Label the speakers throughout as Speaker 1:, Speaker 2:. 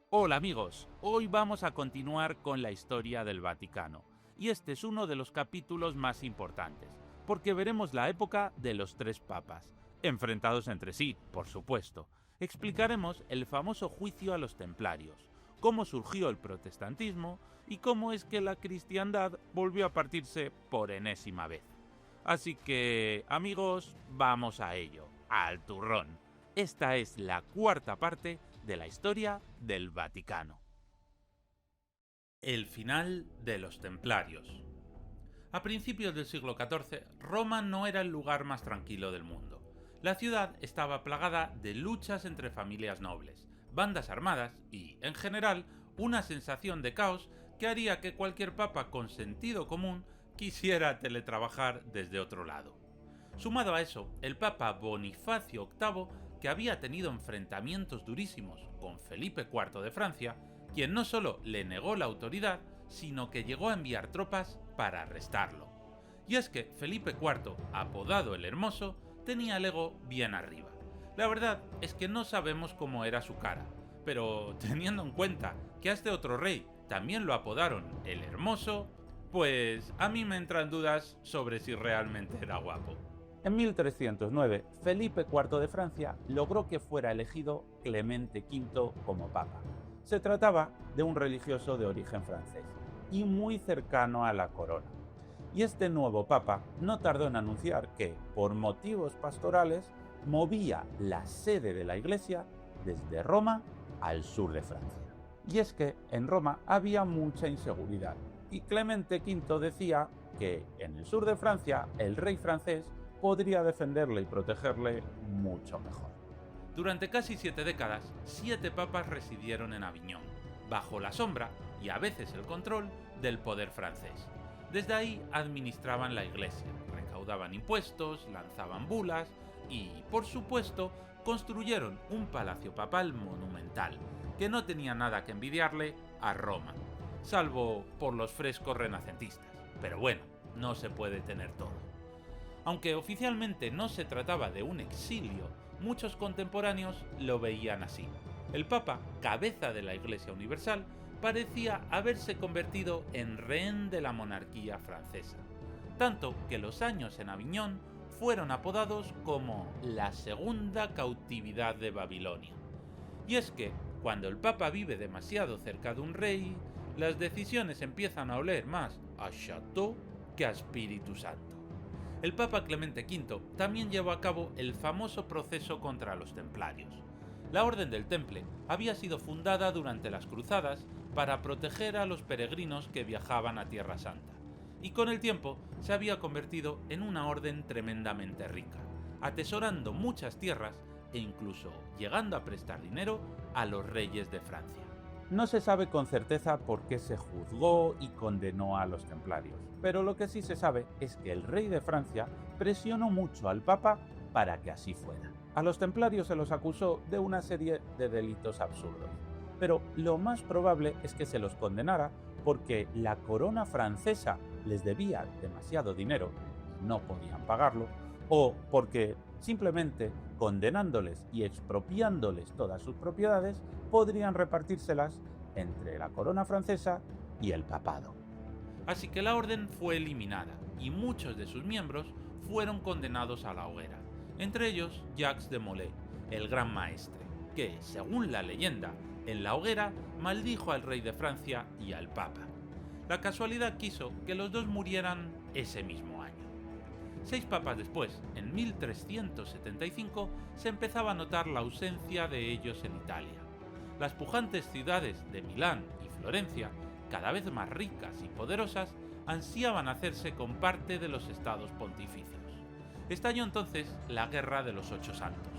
Speaker 1: Hola amigos, hoy vamos a continuar con la historia del Vaticano, y este es uno de los capítulos más importantes, porque veremos la época de los tres papas, enfrentados entre sí, por supuesto. Explicaremos el famoso juicio a los templarios, cómo surgió el protestantismo y cómo es que la cristiandad volvió a partirse por enésima vez. Así que, amigos, vamos a ello, al turrón. Esta es la cuarta parte de la historia del Vaticano. El final de los templarios. A principios del siglo XIV, Roma no era el lugar más tranquilo del mundo. La ciudad estaba plagada de luchas entre familias nobles, bandas armadas y, en general, una sensación de caos que haría que cualquier papa con sentido común quisiera teletrabajar desde otro lado. Sumado a eso, el papa Bonifacio VIII, que había tenido enfrentamientos durísimos con Felipe IV de Francia, quien no solo le negó la autoridad, sino que llegó a enviar tropas para arrestarlo. Y es que Felipe IV, apodado el Hermoso, tenía el ego bien arriba. La verdad es que no sabemos cómo era su cara, pero teniendo en cuenta que a este otro rey también lo apodaron el Hermoso, pues a mí me entran dudas sobre si realmente era guapo. En 1309, Felipe IV de Francia logró que fuera elegido Clemente V como papa. Se trataba de un religioso de origen francés y muy cercano a la corona. Y este nuevo papa no tardó en anunciar que, por motivos pastorales, movía la sede de la iglesia desde Roma al sur de Francia. Y es que en Roma había mucha inseguridad, y Clemente V decía que en el sur de Francia el rey francés podría defenderle y protegerle mucho mejor. Durante casi 7 décadas, 7 papas residieron en Aviñón, bajo la sombra y a veces el control del poder francés. Desde ahí administraban la iglesia, recaudaban impuestos, lanzaban bulas y, por supuesto, construyeron un palacio papal monumental, que no tenía nada que envidiarle a Roma, salvo por los frescos renacentistas. Pero bueno, no se puede tener todo. Aunque oficialmente no se trataba de un exilio, muchos contemporáneos lo veían así. El Papa, cabeza de la Iglesia Universal, parecía haberse convertido en rehén de la monarquía francesa, tanto que los años en Aviñón fueron apodados como la segunda cautividad de Babilonia. Y es que, cuando el Papa vive demasiado cerca de un rey, las decisiones empiezan a oler más a Chateau que a Espíritu Santo. El Papa Clemente V también llevó a cabo el famoso proceso contra los templarios. La Orden del Temple había sido fundada durante las cruzadas para proteger a los peregrinos que viajaban a Tierra Santa, y con el tiempo se había convertido en una orden tremendamente rica, atesorando muchas tierras e incluso llegando a prestar dinero a los reyes de Francia. No se sabe con certeza por qué se juzgó y condenó a los templarios, pero lo que sí se sabe es que el rey de Francia presionó mucho al Papa para que así fuera. A los templarios se los acusó de una serie de delitos absurdos, pero lo más probable es que se los condenara porque la corona francesa les debía demasiado dinero y no podían pagarlo, o porque simplemente condenándoles y expropiándoles todas sus propiedades podrían repartírselas entre la corona francesa y el papado. Así que la orden fue eliminada y muchos de sus miembros fueron condenados a la hoguera, entre ellos Jacques de Molay, el gran maestre, que, según la leyenda, en la hoguera maldijo al rey de Francia y al papa. La casualidad quiso que los dos murieran ese mismo año. 6 papas después, en 1375, se empezaba a notar la ausencia de ellos en Italia. Las pujantes ciudades de Milán y Florencia, cada vez más ricas y poderosas, ansiaban hacerse con parte de los estados pontificios. Estalló entonces la Guerra de los 8 Santos.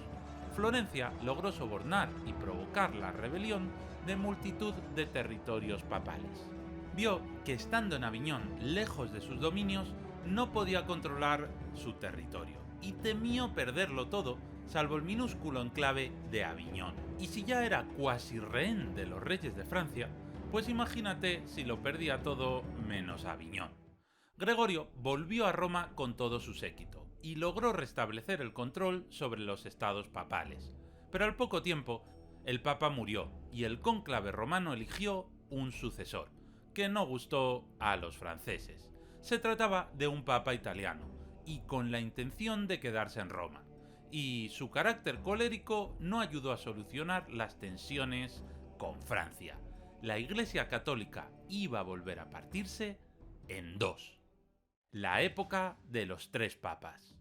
Speaker 1: Florencia logró sobornar y provocar la rebelión de multitud de territorios papales. Vio que estando en Aviñón, lejos de sus dominios, no podía controlar su territorio y temió perderlo todo, salvo el minúsculo enclave de Aviñón. Y si ya era cuasi rehén de los reyes de Francia, pues imagínate si lo perdía todo menos Aviñón. Gregorio volvió a Roma con todo su séquito y logró restablecer el control sobre los estados papales. Pero al poco tiempo, el papa murió y el cónclave romano eligió un sucesor, que no gustó a los franceses. Se trataba de un papa italiano, y con la intención de quedarse en Roma, y su carácter colérico no ayudó a solucionar las tensiones con Francia. La Iglesia Católica iba a volver a partirse en dos. La época de los tres papas.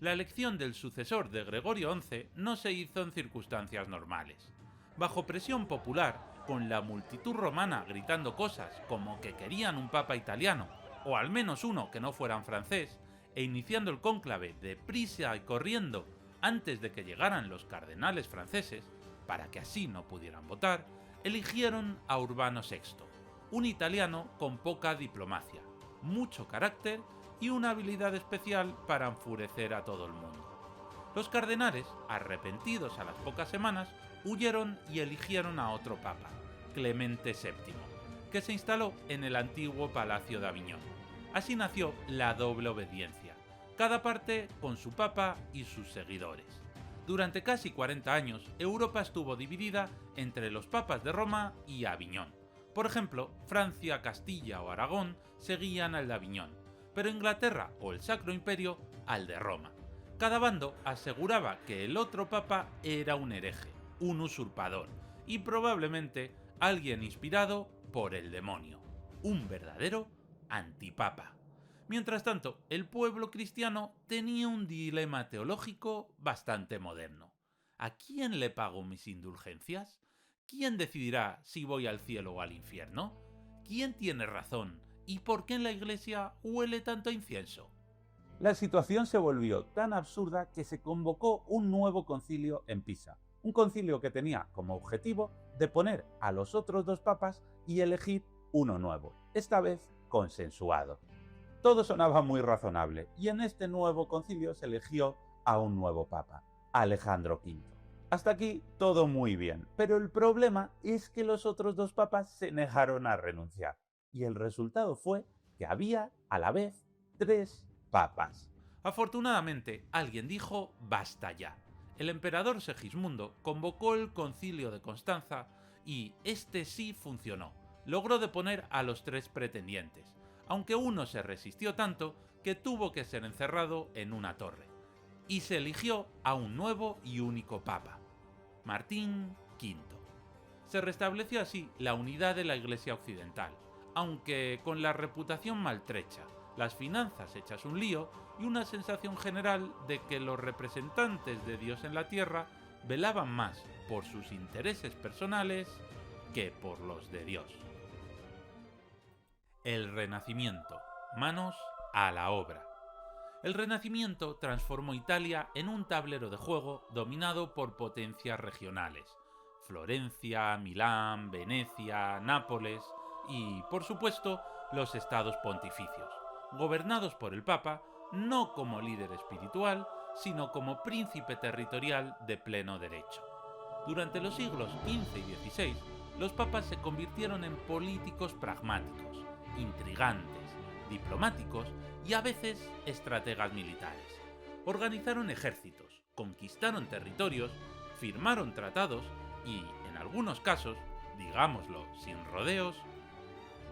Speaker 1: La elección del sucesor de Gregorio XI no se hizo en circunstancias normales. Bajo presión popular, con la multitud romana gritando cosas como que querían un papa italiano, o al menos uno que no fuera en francés, e iniciando el cónclave deprisa y corriendo antes de que llegaran los cardenales franceses, para que así no pudieran votar, eligieron a Urbano VI, un italiano con poca diplomacia, mucho carácter y una habilidad especial para enfurecer a todo el mundo. Los cardenales, arrepentidos a las pocas semanas, huyeron y eligieron a otro papa, Clemente VII, que se instaló en el antiguo Palacio de Aviñón. Así nació la doble obediencia, cada parte con su papa y sus seguidores. Durante casi 40 años, Europa estuvo dividida entre los papas de Roma y Aviñón. Por ejemplo, Francia, Castilla o Aragón seguían al de Aviñón, pero Inglaterra o el Sacro Imperio al de Roma. Cada bando aseguraba que el otro papa era un hereje, un usurpador, y probablemente alguien inspirado por el demonio, un verdadero antipapa. Mientras tanto, el pueblo cristiano tenía un dilema teológico bastante moderno. ¿A quién le pago mis indulgencias? ¿Quién decidirá si voy al cielo o al infierno? ¿Quién tiene razón? ¿Y por qué en la iglesia huele tanto incienso?
Speaker 2: La situación se volvió tan absurda que se convocó un nuevo concilio en Pisa. Un concilio que tenía como objetivo deponer a los otros dos papas y elegir uno nuevo, esta vez consensuado. Todo sonaba muy razonable y en este nuevo concilio se eligió a un nuevo papa, Alejandro V. Hasta aquí todo muy bien, pero el problema es que los otros dos papas se negaron a renunciar y el resultado fue que había a la vez tres papas.
Speaker 1: Afortunadamente, alguien dijo basta ya. El emperador Segismundo convocó el concilio de Constanza y este sí funcionó. Logró deponer a los tres pretendientes, aunque uno se resistió tanto que tuvo que ser encerrado en una torre. Y se eligió a un nuevo y único papa, Martín V. Se restableció así la unidad de la Iglesia occidental, aunque con la reputación maltrecha, las finanzas hechas un lío y una sensación general de que los representantes de Dios en la tierra velaban más por sus intereses personales que por los de Dios. El Renacimiento. Manos a la obra. El Renacimiento transformó Italia en un tablero de juego dominado por potencias regionales: Florencia, Milán, Venecia, Nápoles y, por supuesto, los estados pontificios, gobernados por el Papa no como líder espiritual, sino como príncipe territorial de pleno derecho. Durante los siglos XV y XVI, los papas se convirtieron en políticos pragmáticos, intrigantes, diplomáticos y a veces estrategas militares. Organizaron ejércitos, conquistaron territorios, firmaron tratados y, en algunos casos, digámoslo sin rodeos,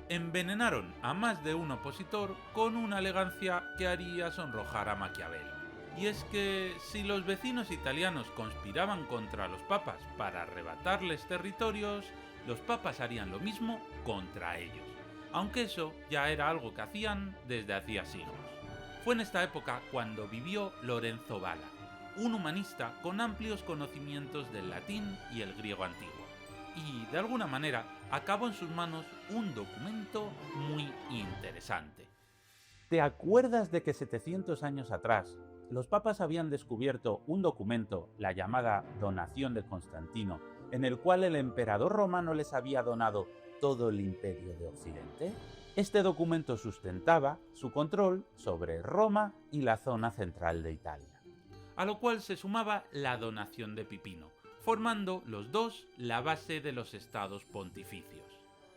Speaker 1: envenenaron a más de un opositor con una elegancia que haría sonrojar a Maquiavelo. Y es que si los vecinos italianos conspiraban contra los papas para arrebatarles territorios, los papas harían lo mismo contra ellos, aunque eso ya era algo que hacían desde hacía siglos. Fue en esta época cuando vivió Lorenzo Valla, un humanista con amplios conocimientos del latín y el griego antiguo, y de alguna manera acabó en sus manos un documento muy interesante.
Speaker 2: ¿Te acuerdas de que 700 años atrás los papas habían descubierto un documento, la llamada Donación de Constantino, en el cual el emperador romano les había donado todo el imperio de Occidente? Este documento sustentaba su control sobre Roma y la zona central de Italia.
Speaker 1: A lo cual se sumaba la donación de Pipino, formando los dos la base de los estados pontificios.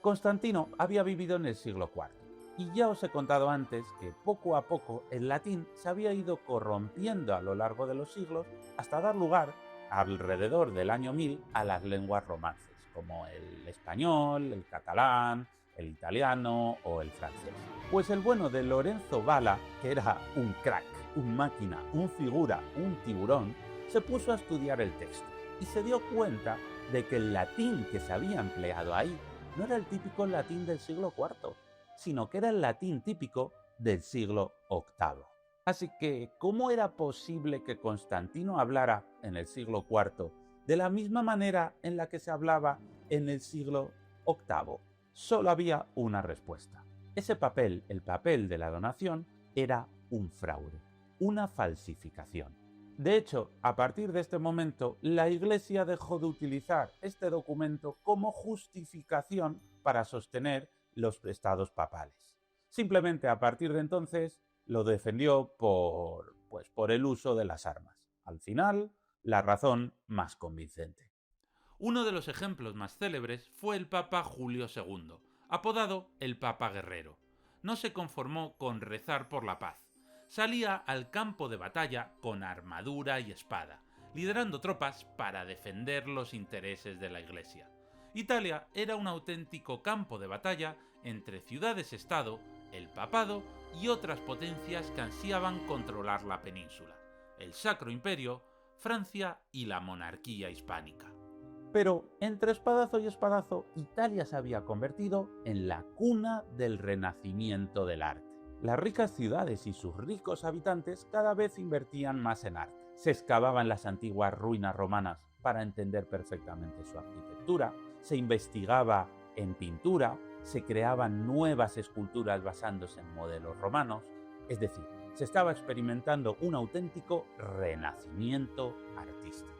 Speaker 2: Constantino había vivido en el siglo IV, y ya os he contado antes que poco a poco el latín se había ido corrompiendo a lo largo de los siglos hasta dar lugar, alrededor del año 1000, a las lenguas romances. como el español, el catalán, el italiano o el francés. Pues el bueno de Lorenzo Valla, que era un crack, un máquina, un figura, un tiburón, se puso a estudiar el texto y se dio cuenta de que el latín que se había empleado ahí no era el típico latín del siglo IV, sino que era el latín típico del siglo VIII. Así que, ¿cómo era posible que Constantino hablara en el siglo IV de la misma manera en la que se hablaba en el siglo VIII? Solo había una respuesta. Ese papel, el papel de la donación, era un fraude, una falsificación. De hecho, a partir de este momento, la Iglesia dejó de utilizar este documento como justificación para sostener los estados papales. Simplemente a partir de entonces lo defendió por el uso de las armas. Al final, la razón más convincente.
Speaker 1: Uno de los ejemplos más célebres fue el Papa Julio II, apodado el Papa Guerrero. No se conformó con rezar por la paz. Salía al campo de batalla con armadura y espada, liderando tropas para defender los intereses de la Iglesia. Italia era un auténtico campo de batalla entre ciudades-estado, el papado y otras potencias que ansiaban controlar la península, el Sacro Imperio, Francia y la monarquía hispánica.
Speaker 2: Pero entre espadazo y espadazo, Italia se había convertido en la cuna del renacimiento del arte. Las ricas ciudades y sus ricos habitantes cada vez invertían más en arte. Se excavaban las antiguas ruinas romanas para entender perfectamente su arquitectura, se investigaba en pintura, se creaban nuevas esculturas basándose en modelos romanos, es decir, se estaba experimentando un auténtico renacimiento artístico.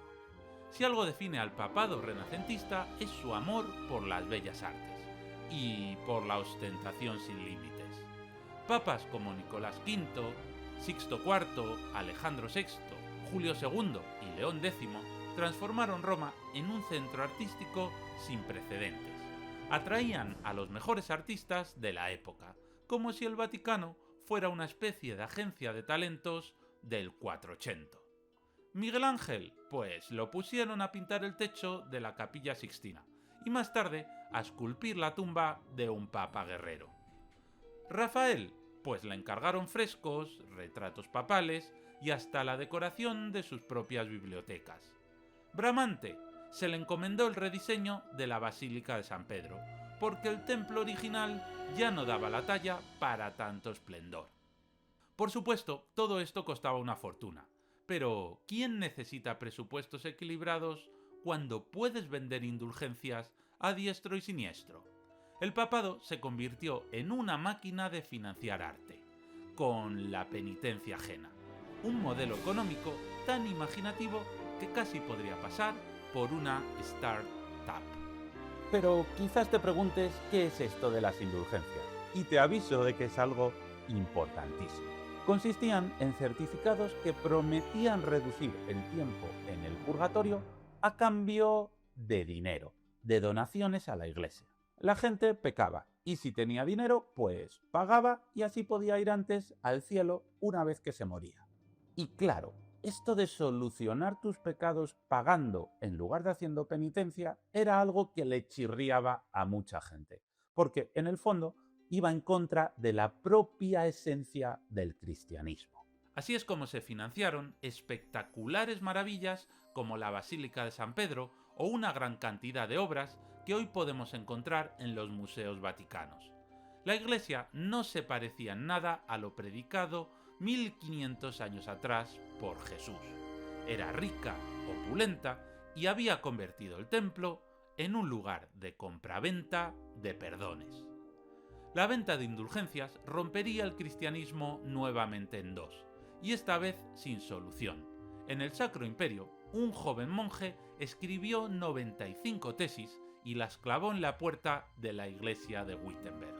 Speaker 1: Si algo define al papado renacentista es su amor por las bellas artes y por la ostentación sin límites. Papas como Nicolás V, Sixto IV, Alejandro VI, Julio II y León X transformaron Roma en un centro artístico sin precedentes. Atraían a los mejores artistas de la época, como si el Vaticano fuera una especie de agencia de talentos del 480. Miguel Ángel, pues lo pusieron a pintar el techo de la Capilla Sixtina y más tarde a esculpir la tumba de un papa guerrero. Rafael, pues le encargaron frescos, retratos papales y hasta la decoración de sus propias bibliotecas. Bramante se le encomendó el rediseño de la Basílica de San Pedro, porque el templo original ya no daba la talla para tanto esplendor. Por supuesto, todo esto costaba una fortuna, pero ¿quién necesita presupuestos equilibrados cuando puedes vender indulgencias a diestro y siniestro? El papado se convirtió en una máquina de financiar arte, con la penitencia ajena, un modelo económico tan imaginativo que casi podría pasar por una startup.
Speaker 2: Pero quizás te preguntes qué es esto de las indulgencias, y te aviso de que es algo importantísimo. Consistían en certificados que prometían reducir el tiempo en el purgatorio a cambio de dinero, de donaciones a la iglesia. La gente pecaba y si tenía dinero, pues pagaba y así podía ir antes al cielo una vez que se moría. Y claro, esto de solucionar tus pecados pagando en lugar de haciendo penitencia era algo que le chirriaba a mucha gente, porque en el fondo iba en contra de la propia esencia del cristianismo.
Speaker 1: Así es como se financiaron espectaculares maravillas como la Basílica de San Pedro o una gran cantidad de obras que hoy podemos encontrar en los museos vaticanos. La Iglesia no se parecía en nada a lo predicado 1500 años atrás por Jesús. Era rica, opulenta y había convertido el templo en un lugar de compraventa de perdones. La venta de indulgencias rompería el cristianismo nuevamente en dos, y esta vez sin solución. En el Sacro Imperio, un joven monje escribió 95 tesis y las clavó en la puerta de la iglesia de Wittenberg.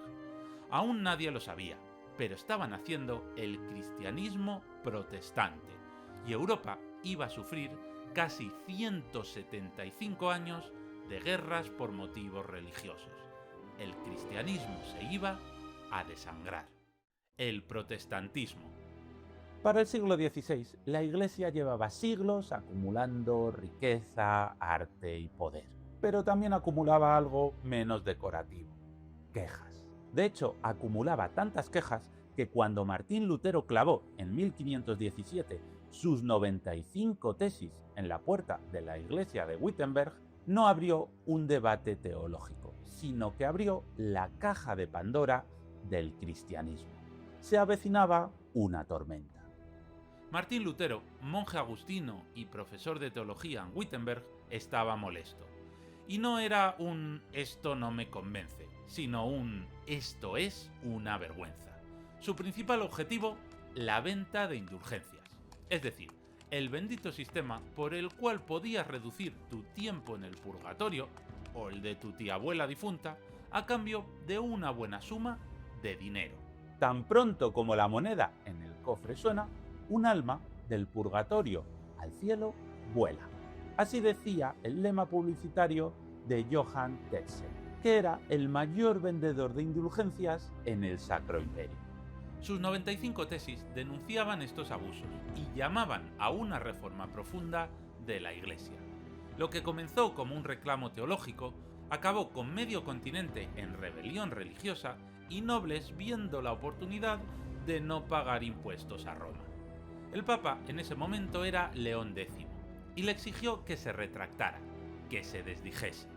Speaker 1: Aún nadie lo sabía, pero estaban haciendo el cristianismo protestante, y Europa iba a sufrir casi 175 años de guerras por motivos religiosos. El cristianismo se iba a desangrar. El protestantismo.
Speaker 2: Para el siglo XVI, la Iglesia llevaba siglos acumulando riqueza, arte y poder. pero también acumulaba algo menos decorativo: quejas. De hecho, acumulaba tantas quejas que cuando Martín Lutero clavó en 1517 sus 95 tesis en la puerta de la iglesia de Wittenberg, no abrió un debate teológico, sino que abrió la caja de Pandora del cristianismo. Se avecinaba una tormenta.
Speaker 1: Martín Lutero, monje agustino y profesor de teología en Wittenberg, estaba molesto. Y no era un «esto no me convence», sino un «esto es una vergüenza». Su principal objetivo, la venta de indulgencias. Es decir, el bendito sistema por el cual podías reducir tu tiempo en el purgatorio, o el de tu tía abuela difunta, a cambio de una buena suma de dinero.
Speaker 2: Tan pronto como la moneda en el cofre suena, un alma del purgatorio al cielo vuela. Así decía el lema publicitario de Johann Tetzel, que era el mayor vendedor de indulgencias en el Sacro Imperio.
Speaker 1: Sus 95 tesis denunciaban estos abusos y llamaban a una reforma profunda de la Iglesia. Lo que comenzó como un reclamo teológico acabó con medio continente en rebelión religiosa y nobles viendo la oportunidad de no pagar impuestos a Roma. El Papa en ese momento era León X y le exigió que se retractara, que se desdijese.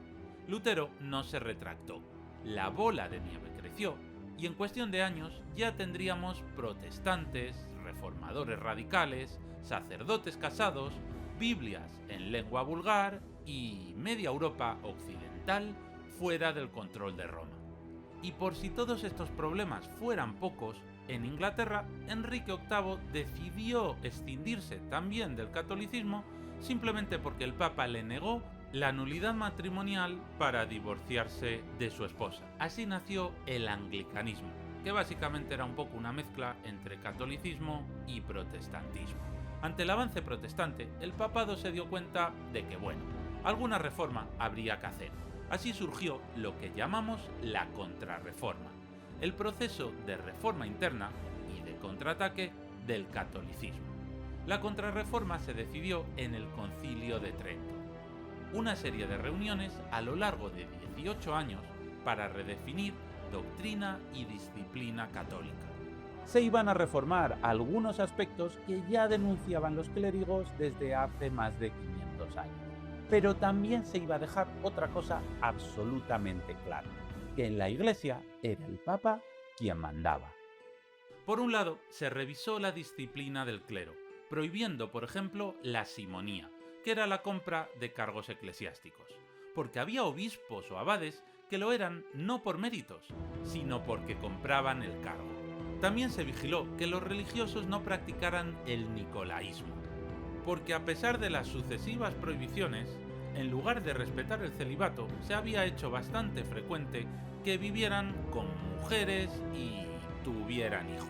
Speaker 1: Lutero no se retractó. La bola de nieve creció y en cuestión de años ya tendríamos protestantes, reformadores radicales, sacerdotes casados, Biblias en lengua vulgar y media Europa occidental fuera del control de Roma. Y por si todos estos problemas fueran pocos, en Inglaterra Enrique VIII decidió escindirse también del catolicismo simplemente porque el Papa le negó la nulidad matrimonial para divorciarse de su esposa. Así nació el anglicanismo, que básicamente era un poco una mezcla entre catolicismo y protestantismo. Ante el avance protestante, el papado se dio cuenta de que, alguna reforma habría que hacer. Así surgió lo que llamamos la Contrarreforma, el proceso de reforma interna y de contraataque del catolicismo. La Contrarreforma se decidió en el Concilio de Trento, una serie de reuniones a lo largo de 18 años para redefinir doctrina y disciplina católica.
Speaker 2: Se iban a reformar algunos aspectos que ya denunciaban los clérigos desde hace más de 500 años. Pero también se iba a dejar otra cosa absolutamente clara, que en la Iglesia era el Papa quien mandaba.
Speaker 1: Por un lado, se revisó la disciplina del clero, prohibiendo, por ejemplo, la simonía, que era la compra de cargos eclesiásticos, porque había obispos o abades que lo eran no por méritos, sino porque compraban el cargo. También se vigiló que los religiosos no practicaran el nicolaísmo, porque a pesar de las sucesivas prohibiciones, en lugar de respetar el celibato, se había hecho bastante frecuente que vivieran con mujeres y tuvieran hijos.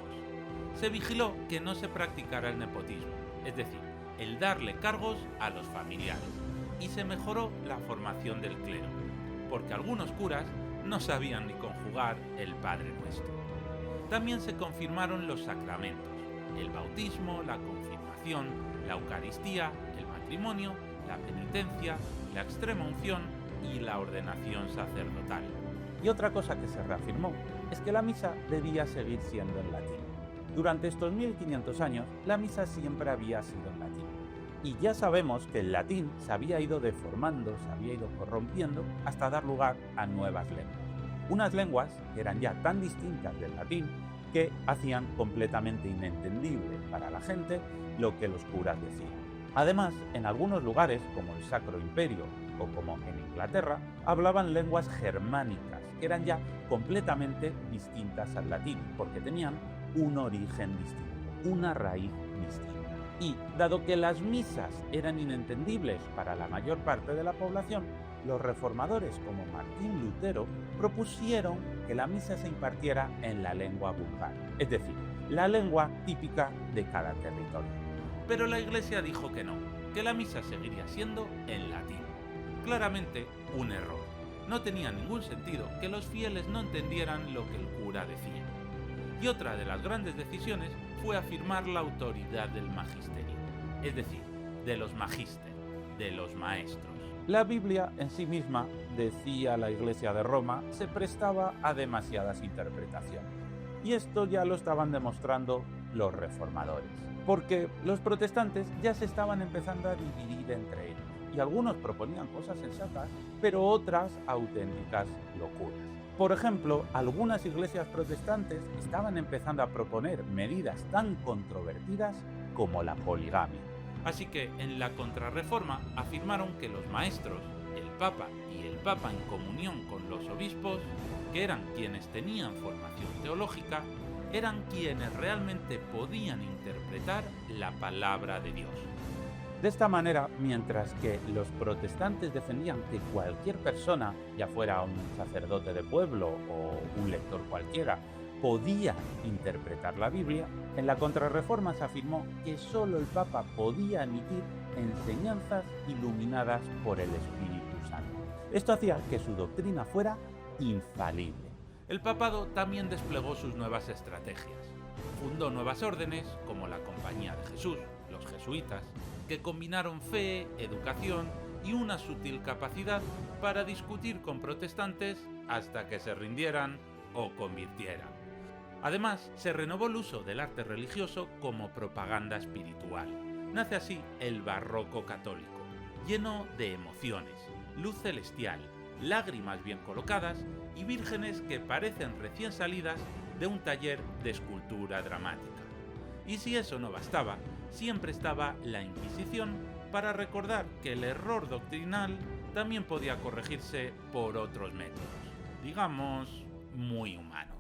Speaker 1: Se vigiló que no se practicara el nepotismo, es decir, el darle cargos a los familiares, y se mejoró la formación del clero, porque algunos curas no sabían ni conjugar el Padre Nuestro. También se confirmaron los sacramentos, el bautismo, la confirmación, la Eucaristía, el matrimonio, la penitencia, la extrema unción y la ordenación sacerdotal.
Speaker 2: Y otra cosa que se reafirmó es que la misa debía seguir siendo en latín. Durante estos 1500 años, la misa siempre había sido en latín. Y ya sabemos que el latín se había ido deformando, se había ido corrompiendo hasta dar lugar a nuevas lenguas. Unas lenguas que eran ya tan distintas del latín que hacían completamente inentendible para la gente lo que los curas decían. Además, en algunos lugares, como el Sacro Imperio o como en Inglaterra, hablaban lenguas germánicas, que eran ya completamente distintas al latín, porque tenían un origen distinto, una raíz distinta. Y, dado que las misas eran inentendibles para la mayor parte de la población, los reformadores como Martín Lutero propusieron que la misa se impartiera en la lengua vulgar, es decir, la lengua típica de cada territorio.
Speaker 1: Pero la Iglesia dijo que no, que la misa seguiría siendo en latín. Claramente un error. No tenía ningún sentido que los fieles no entendieran lo que el cura decía. Y otra de las grandes decisiones fue afirmar la autoridad del magisterio, es decir, de los magíster, de los maestros.
Speaker 2: La Biblia en sí misma, decía la Iglesia de Roma, se prestaba a demasiadas interpretaciones. Y esto ya lo estaban demostrando los reformadores, porque los protestantes ya se estaban empezando a dividir entre ellos, y algunos proponían cosas sensatas, pero otras auténticas locuras. Por ejemplo, algunas iglesias protestantes estaban empezando a proponer medidas tan controvertidas como la poligamia.
Speaker 1: Así que en la Contrarreforma afirmaron que los maestros, el Papa y el Papa en comunión con los obispos, que eran quienes tenían formación teológica, eran quienes realmente podían interpretar la palabra de Dios.
Speaker 2: De esta manera, mientras que los protestantes defendían que cualquier persona, ya fuera un sacerdote de pueblo o un lector cualquiera, podía interpretar la Biblia, en la Contrarreforma se afirmó que solo el Papa podía emitir enseñanzas iluminadas por el Espíritu Santo. Esto hacía que su doctrina fuera infalible.
Speaker 1: El papado también desplegó sus nuevas estrategias. Fundó nuevas órdenes, como la Compañía de Jesús, los jesuitas, que combinaron fe, educación y una sutil capacidad para discutir con protestantes hasta que se rindieran o convirtieran. Además, se renovó el uso del arte religioso como propaganda espiritual. Nace así el barroco católico, lleno de emociones, luz celestial, lágrimas bien colocadas y vírgenes que parecen recién salidas de un taller de escultura dramática. Y si eso no bastaba, siempre estaba la Inquisición para recordar que el error doctrinal también podía corregirse por otros métodos, digamos, muy humanos.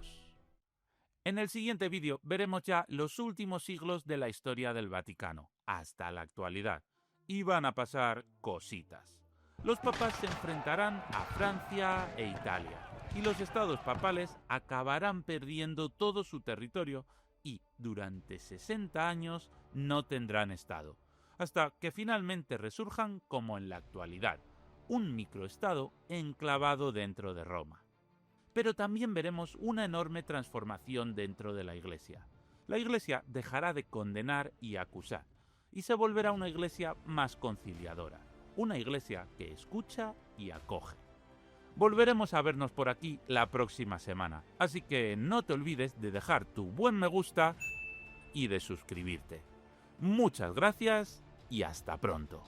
Speaker 1: En el siguiente vídeo veremos ya los últimos siglos de la historia del Vaticano, hasta la actualidad, y van a pasar cositas. Los papas se enfrentarán a Francia e Italia, y los estados papales acabarán perdiendo todo su territorio y durante 60 años no tendrán estado, hasta que finalmente resurjan como en la actualidad, un microestado enclavado dentro de Roma. Pero también veremos una enorme transformación dentro de la Iglesia. La Iglesia dejará de condenar y acusar, y se volverá una Iglesia más conciliadora, una Iglesia que escucha y acoge. Volveremos a vernos por aquí la próxima semana, así que no te olvides de dejar tu buen me gusta y de suscribirte. Muchas gracias y hasta pronto.